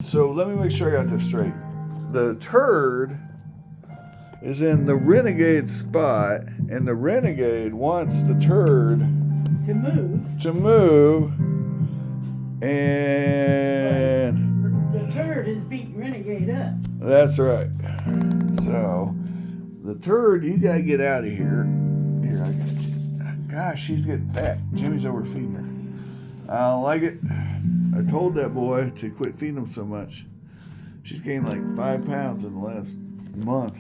So let me make sure I got this straight. The turd is in the renegade spot, and the renegade wants the turd to move, and the turd is beating renegade up. That's right. So the turd, you gotta get out of here. Here, I got you. Gosh, she's getting fat. Jimmy's overfeeding her. I don't like it. I told that boy to quit feeding him so much. She's gained like 5 pounds in the last month.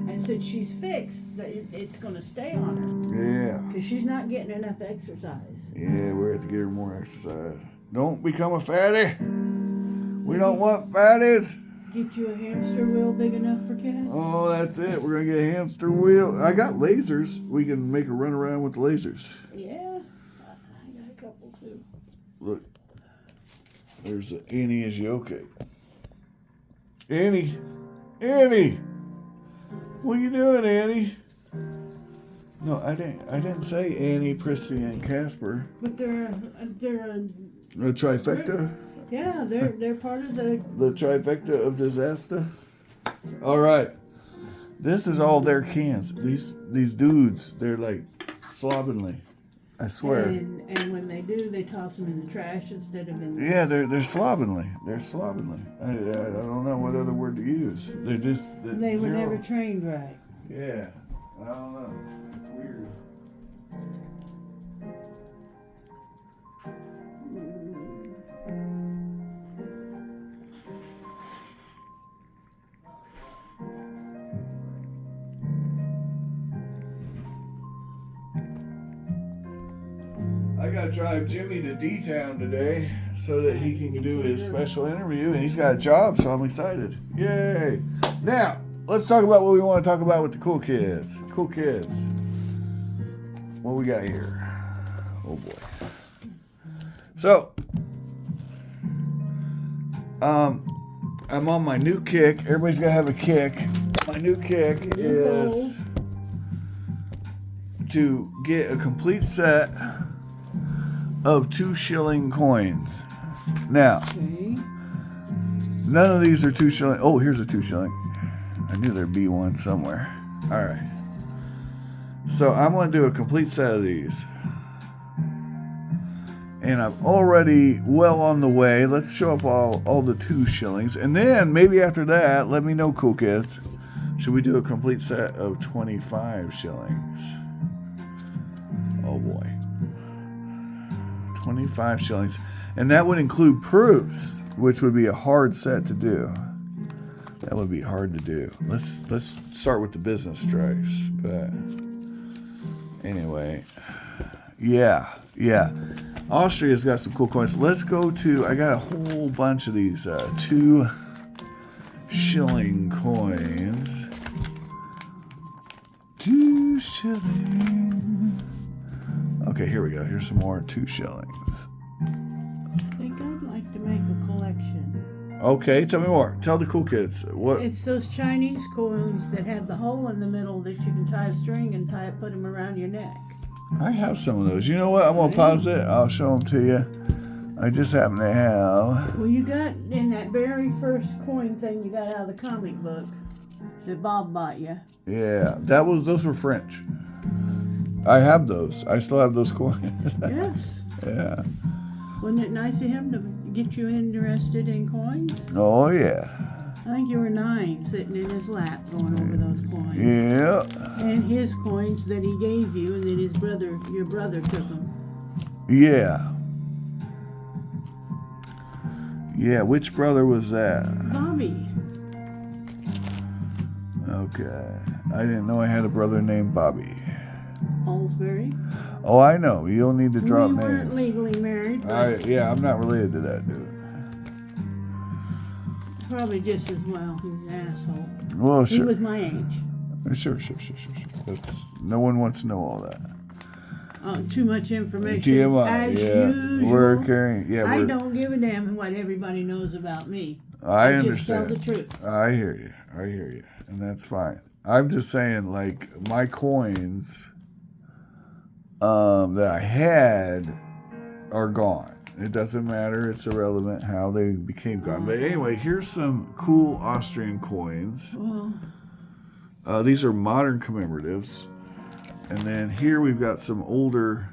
And since she's fixed, it's going to stay on her. Yeah. Because she's not getting enough exercise. Yeah, we have to get her more exercise. Don't become a fatty. We don't want fatties. Get you a hamster wheel big enough for cats? Oh, that's it. We're going to get a hamster wheel. I got lasers. We can make her run around with the lasers. Yeah. I got a couple too. Look. There's Annie is you okay? Annie. What are you doing, Annie? No, I didn't say Annie, Prissy, and Casper. But they're The trifecta? Yeah, they're part of the trifecta of disaster. All right. This is all their cans. These dudes, they're like slovenly. I swear. And when they do, they toss them in the trash instead of in the... Yeah, they're slovenly. They're slovenly. I don't know what other word to use. They're just... They were never trained right. Yeah. I don't know. It's weird. I gotta drive Jimmy to D-Town today so that he can do his special interview, and he's got a job, so I'm excited. Yay! Now, let's talk about what we want to talk about with the cool kids. Cool kids. What we got here? Oh boy. So, I'm on my new kick. Everybody's gotta have a kick. My new kick is to get a complete set of 2 shilling coins. Now, none of these are 2 shilling. Oh, here's a 2 shilling. I knew there'd be one somewhere. All right. So I'm going to do a complete set of these. And I'm already well on the way. Let's show up all the 2 shillings. And then maybe after that, let me know, cool kids. Should we do a complete set of 25 shillings? Oh boy. 25 shillings. And that would include proofs, which would be a hard set to do. That would be hard to do. Let's start with the business strikes. But anyway, yeah. Austria's got some cool coins. Let's go to, I got a whole bunch of these 2 shilling coins. 2 shilling. Okay, here we go. Here's some more 2 shillings. I think I'd like to make a collection. Okay, tell me more. Tell the cool kids. What? It's those Chinese coins that have the hole in the middle that you can tie a string and put them around your neck. I have some of those. You know what? I'm going to pause it. I'll show them to you. I just happen to have... Well, you got in that very first coin thing you got out of the comic book that Bob bought you. Yeah, those were French. I have those. I still have those coins. Yes. Yeah. Wasn't it nice of him to get you interested in coins? Oh, yeah. I think you were 9 sitting in his lap going over those coins. Yeah. And his coins that he gave you, and then your brother took them. Yeah. Yeah, which brother was that? Bobby. Okay. I didn't know I had a brother named Bobby. Allsbury. Oh, I know. You don't need to drop names. We weren't legally married. Yeah, I'm not related to that dude. Probably just as well. He's an asshole. Well, sure. He was my age. Sure. No one wants to know all that. Too much information. TMI, as yeah. usual. We're carrying, I don't give a damn what everybody knows about me. I just understand. tell the truth. I hear you. And that's fine. I'm just saying, like, my coins that I had are gone. It doesn't matter. It's irrelevant how they became gone. But anyway, here's some cool Austrian coins. These are modern commemoratives. And then here we've got some older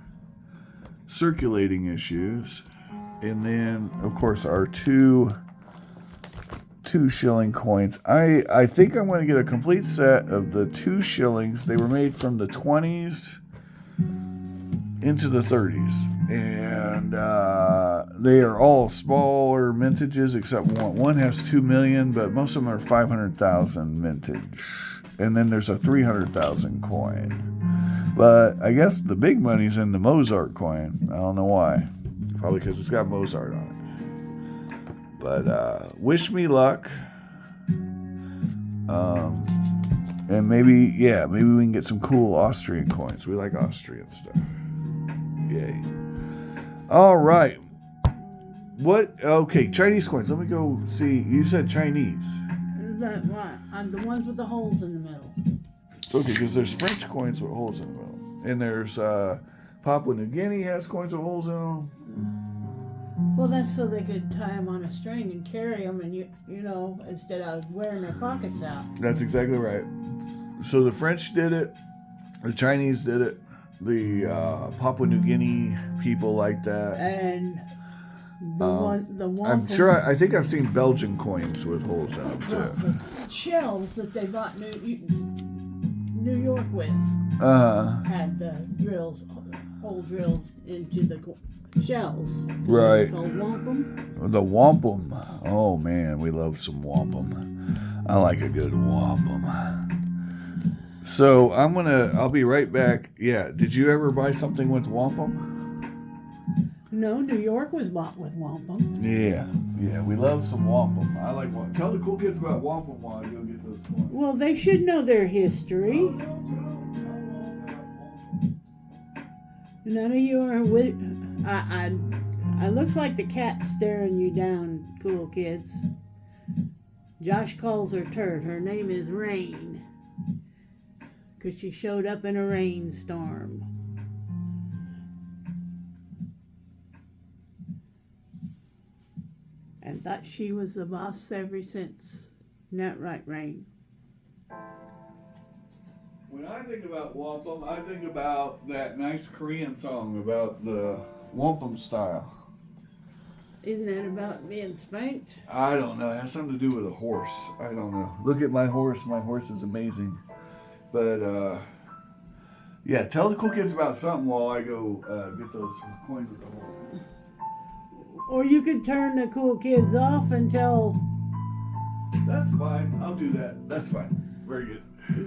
circulating issues. And then, of course, our two Schilling coins. I think I'm going to get a complete set of the 2 shillings. They were made from the 20s into the 30s. And they are all smaller mintages except one. One has 2 million, but most of them are 500,000 mintage. And then there's a 300,000 coin. But I guess the big money's in the Mozart coin. I don't know why. Probably because it's got Mozart on it. But wish me luck. And maybe we can get some cool Austrian coins. We like Austrian stuff. Yay. All right. Okay, Chinese coins. Let me go see. You said Chinese. The ones with the holes in the middle. Okay, because there's French coins with holes in the middle. And there's Papua New Guinea has coins with holes in them. Well, that's so they could tie them on a string and carry them, and you know, instead of wearing their pockets out. That's exactly right. So the French did it, the Chinese did it, the Papua New Guinea people like that, and the one. I'm sure. I think I've seen Belgian coins with holes in them too. The shells that they bought New York with had the hole drills into the shells. Right. Called wampum. The wampum. Oh man, we love some wampum. I like a good wampum. So I'll be right back. Yeah. Did you ever buy something with wampum? No, New York was bought with wampum. Yeah. We love some wampum. I like wampum. Tell the cool kids about wampum while I go get those coins. Well, they should know their history. None of you are with. I looks like the cat's staring you down, cool kids. Josh calls her Turd. Her name is Rain, 'cause she showed up in a rainstorm. And thought she was the boss ever since. Isn't that right, Rain? When I think about wampum, I think about that nice Korean song about the wampum style. Isn't that about being spanked? I don't know. It has something to do with a horse. I don't know. Look at my horse. My horse is amazing. But, tell the cool kids about something while I go get those coins with the hole. Or you could turn the cool kids off until... That's fine. I'll do that. That's fine. Very good.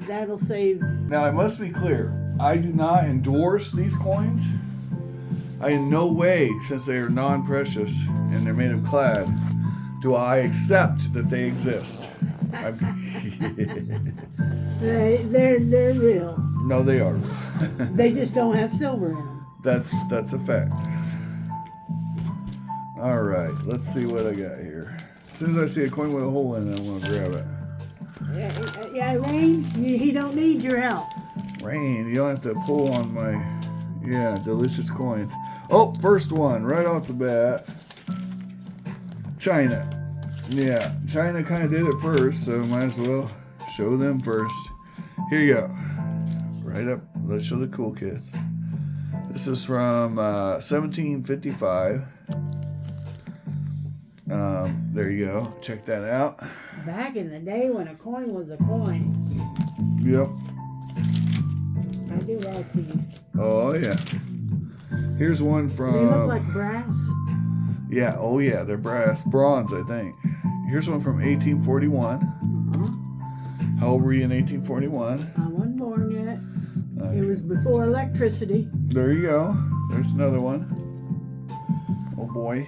That'll save... Now, I must be clear. I do not endorse these coins. I in no way, since they are non-precious and they're made of clad, do I accept that they exist. They're real. No, they are real. They just don't have silver in them. That's a fact. All right, let's see what I got here. As soon as I see a coin with a hole in it, I'm going to grab it. Yeah, Rain, he don't need your help. Rain, you don't have to pull on my, delicious coins. Oh, first one, right off the bat. China. Yeah, China kind of did it first, so might as well show them first. Here you go. Right up, let's show the cool kids. This is from 1755. There you go. Check that out. Back in the day when a coin was a coin. Yep. I do like these. Oh, yeah. Here's one from... They look like brass. Yeah, oh yeah, they're bronze, I think. Here's one from 1841. How old were you in 1841? I wasn't born yet. It was before electricity. There you go. There's another one. Oh boy.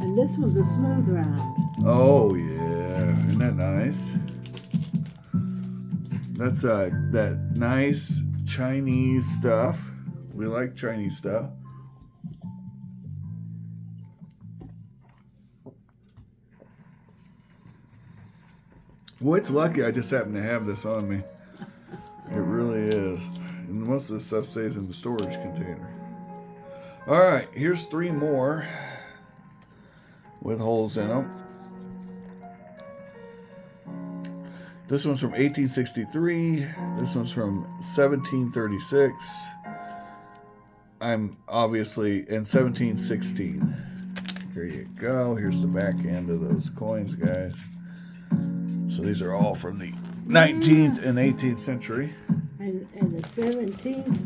And this was a smooth round. Oh yeah, isn't that nice? That's that nice Chinese stuff. We like Chinese stuff. Well, it's lucky I just happen to have this on me. It really is. And most of the stuff stays in the storage container. All right, here's 3 more. with holes in them. This one's from 1863. This one's from 1736. I'm obviously in 1716. Here you go. Here's the back end of those coins, guys. So these are all from the 19th and 18th century. And the 17th,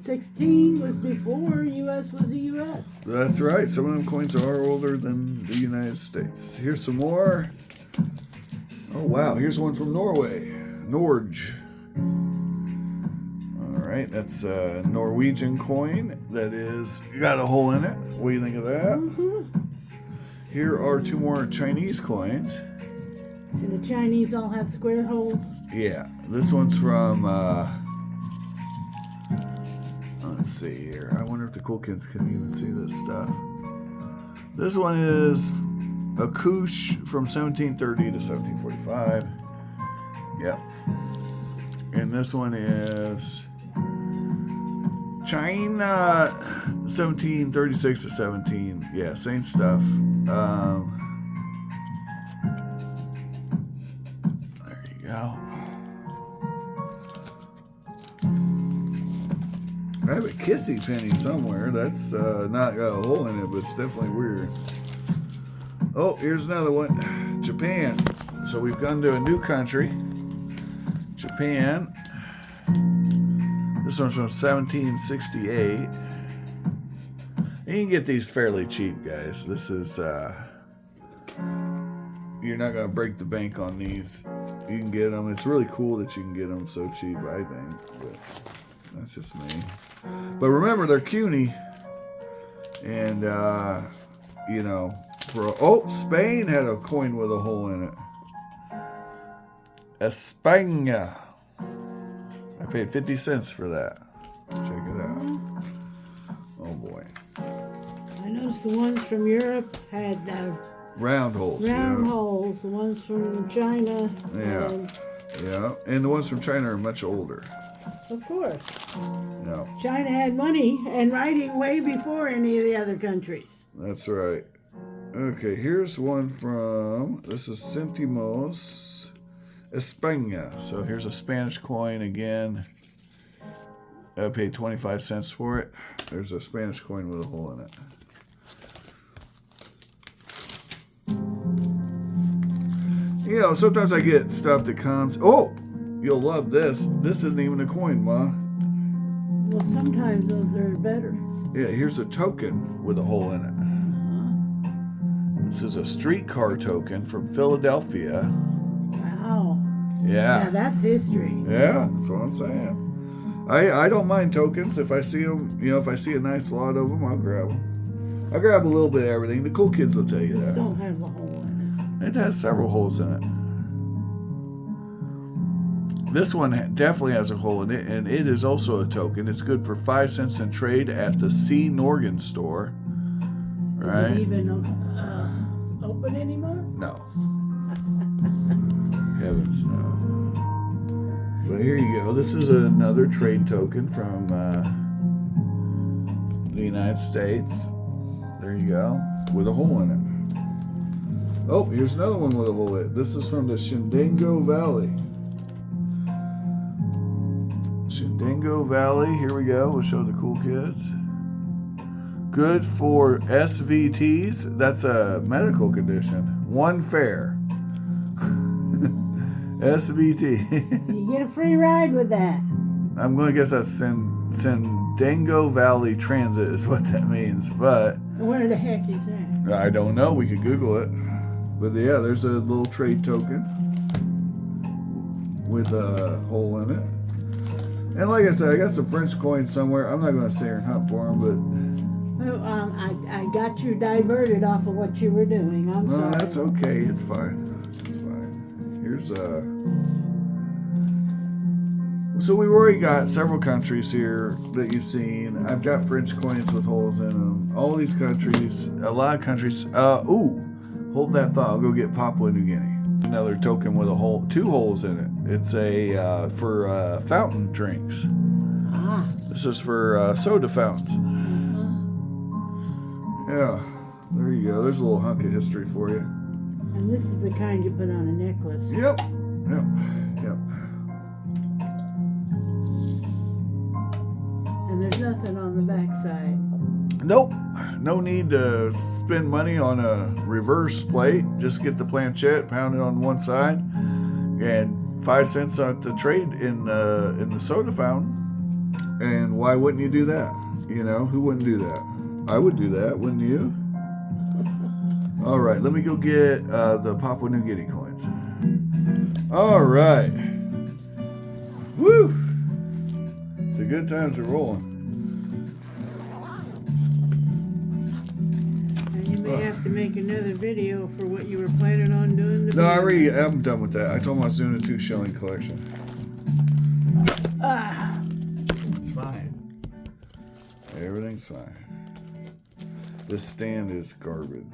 16 was before U.S. was the U.S. That's right. Some of them coins are older than the United States. Here's some more. Oh, wow. Here's one from Norway. Norge. All right. That's a Norwegian coin that is got a hole in it. What do you think of that? Mm-hmm. Here are two more Chinese coins. And the Chinese all have square holes. Yeah. This one's from... let's see here. I wonder if the cool kids can even see this stuff. This one is a couche from 1730 to 1745. Yep. And this one is China 1736 to 17. Yeah, same stuff. There you go. I have a kissy penny somewhere. That's not got a hole in it, but it's definitely weird. Oh, here's another one. Japan. So we've gone to a new country. Japan. This one's from 1768. And you can get these fairly cheap, guys. This is, you're not going to break the bank on these. You can get them. It's really cool that you can get them so cheap, I think. But that's just me. But remember, they're CUNY. And, you know, Spain had a coin with a hole in it. España. I paid 50 cents for that. Check it out. Oh, boy. I noticed the ones from Europe had round holes. Round yeah. holes. The ones from China. Yeah. Yeah. And the ones from China are much older. Of course. No. China had money and writing way before any of the other countries. That's right. Okay, here's one from, this is Centimos, España. So here's a Spanish coin again. I paid 25 cents for it. There's a Spanish coin with a hole in it. You know, sometimes I get stuff that comes. Oh, you'll love this. This isn't even a coin, Ma. Well, sometimes those are better. Yeah, here's a token with a hole in it. This is a streetcar token from Philadelphia. Wow. Yeah. Yeah, that's history. Yeah, that's what I'm saying. I don't mind tokens. If I see them, you know, if I see a nice lot of them, I'll grab them. I'll grab a little bit of everything. The cool kids will tell you Just that. don't have a hole in It has several holes in it. This one definitely has a hole in it, and it is also a token. It's good for 5 cents in trade at the C. Norgan store. Right? Is it even open anymore? No. Heavens no. But here you go. This is another trade token from the United States. There you go. With a hole in it. Oh, here's another one with a hole in it. This is from the Shenango Valley. Shenango Valley. Here we go. We'll show the cool kids. Good for SVTs. That's a medical condition. One fare. SVT. So you get a free ride with that. I'm going to guess that's Shenango Valley Transit is what that means. But Where the heck is that? I don't know. We could Google it. But yeah, there's a little trade token with a hole in it. And like I said, I got some French coins somewhere. I'm not going to sit here and hunt for them, but... Well, I got you diverted off of what you were doing. I'm sorry. No, that's okay. It's fine. It's fine. Here's So we've already got several countries here that you've seen. I've got French coins with holes in them. All these countries, a lot of countries. Hold that thought. I'll go get Papua New Guinea. Another token with a hole, 2 holes in it. It's a for fountain drinks. This is for soda fountains. Yeah. There you go. There's a little hunk of history for you. And this is the kind you put on a necklace. Yep. And there's nothing on the back side. Nope. No need to spend money on a reverse plate. Just get the planchette, pound it on one side, and 5 cents at the trade in the soda fountain. And why wouldn't you do that? You know, who wouldn't do that? I would do that, wouldn't you? All right, let me go get the Papua New Guinea coins. All right. Woo! The good times are rolling. And you may have to make another video for what you were planning on doing. No, I'm done with that. I told him I was doing a 2 shilling collection. It's fine. Everything's fine. This stand is garbage.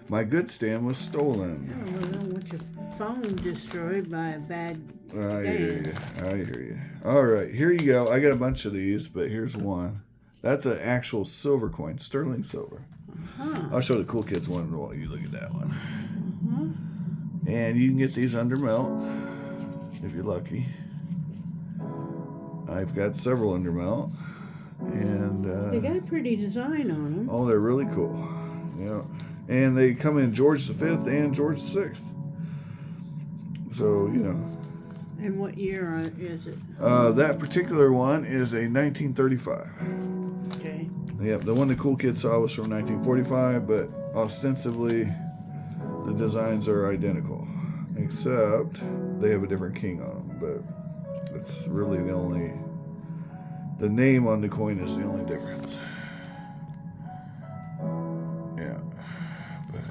My good stand was stolen. I don't want your phone destroyed by a bad I hear you. All right, here you go. I got a bunch of these, but here's one. That's an actual silver coin, sterling silver. I'll show the cool kids one while you look at that one. And you can get these under melt if you're lucky. I've got several under melt. And they got a pretty design on them. Oh, they're really cool. Yeah. And they come in George V and George VI. So, you know. And what year is it? That particular one is a 1935. Okay. Yep, the one the cool kids saw was from 1945, but ostensibly the designs are identical. Except they have a different king on them, but it's really the name on the coin is the only difference. Yeah. But,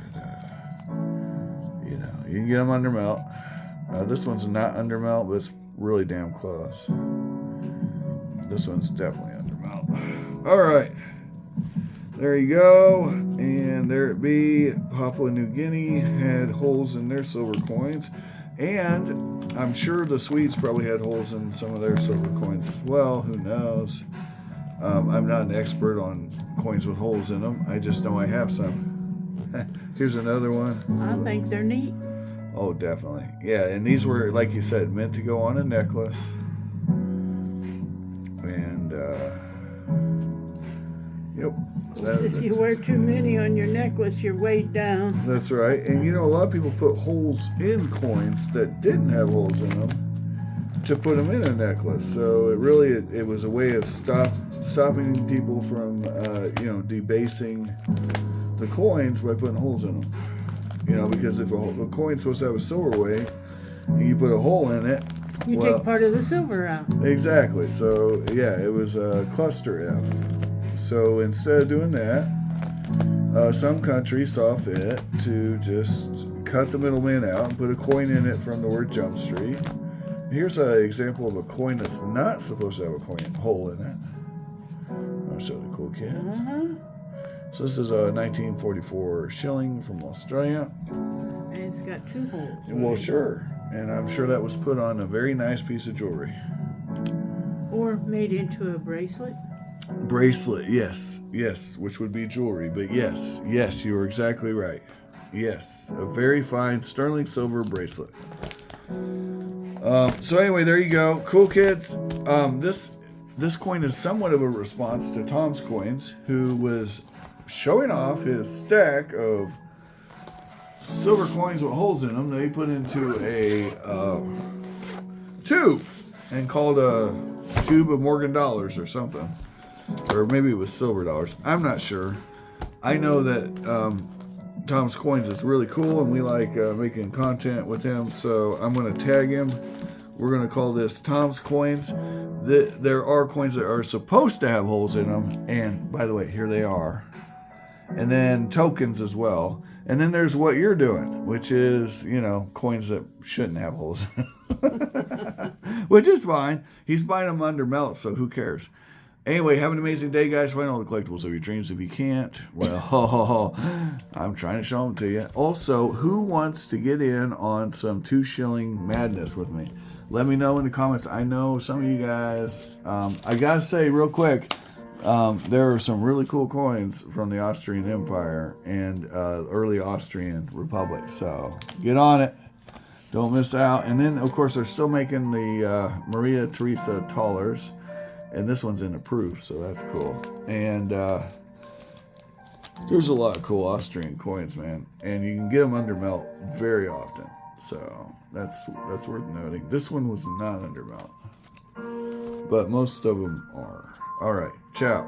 you know, you can get them under melt. This one's not under melt, but it's really damn close. This one's definitely under melt. All right. There you go. And there it be. Papua New Guinea had holes in their silver coins. And I'm sure the Swedes probably had holes in some of their silver coins as well. Who knows? I'm not an expert on coins with holes in them. I just know I have some. Here's another one. I think they're neat. Oh, definitely. Yeah, and these were, like you said, meant to go on a necklace. And, yep. If you wear too many on your necklace, you're weighed down. That's right. And, you know, a lot of people put holes in coins that didn't have holes in them to put them in a necklace. So it really, it was a way of stopping people from, debasing the coins by putting holes in them. You know, because if a coin's supposed to have a silver weight, and you put a hole in it, you take part of the silver out. Exactly. So, yeah, it was a cluster F. So instead of doing that, some countries saw fit to just cut the middleman out and put a coin in it from the word Jump Street. Here's an example of a coin that's not supposed to have a hole in it. I'll show the cool kids. So this is a 1944 shilling from Australia. And it's got 2 holes. Well, sure. And I'm sure that was put on a very nice piece of jewelry. Or made into a bracelet. Bracelet, yes, which would be jewelry. But yes, you are exactly right. Yes, a very fine sterling silver bracelet. So anyway, there you go. Cool kids. This coin is somewhat of a response to Tom's Coins, who was showing off his stack of silver coins with holes in them that he put into a tube and called a tube of Morgan dollars or something. Or maybe it was silver dollars. I'm not sure. I know that Tom's Coins is really cool and we like making content with him, so I'm going to tag him. We're going to call this Tom's Coins. There are coins that are supposed to have holes in them, and by the way, here they are. And then tokens as well. And then there's what you're doing, which is, coins that shouldn't have holes. Which is fine. He's buying them under melt, so who cares? Anyway, have an amazing day, guys. Find all the collectibles of your dreams. If you can't, well, I'm trying to show them to you. Also, who wants to get in on some 2 shilling madness with me? Let me know in the comments. I know some of you guys, I got to say real quick, There are some really cool coins from the Austrian Empire and early Austrian Republic. So get on it. Don't miss out. And then, of course, they're still making the Maria Theresa Thalers. And this one's in a proof, so that's cool. And there's a lot of cool Austrian coins, man. And you can get them under melt very often. So that's worth noting. This one was not under melt. But most of them are. All right. Ciao.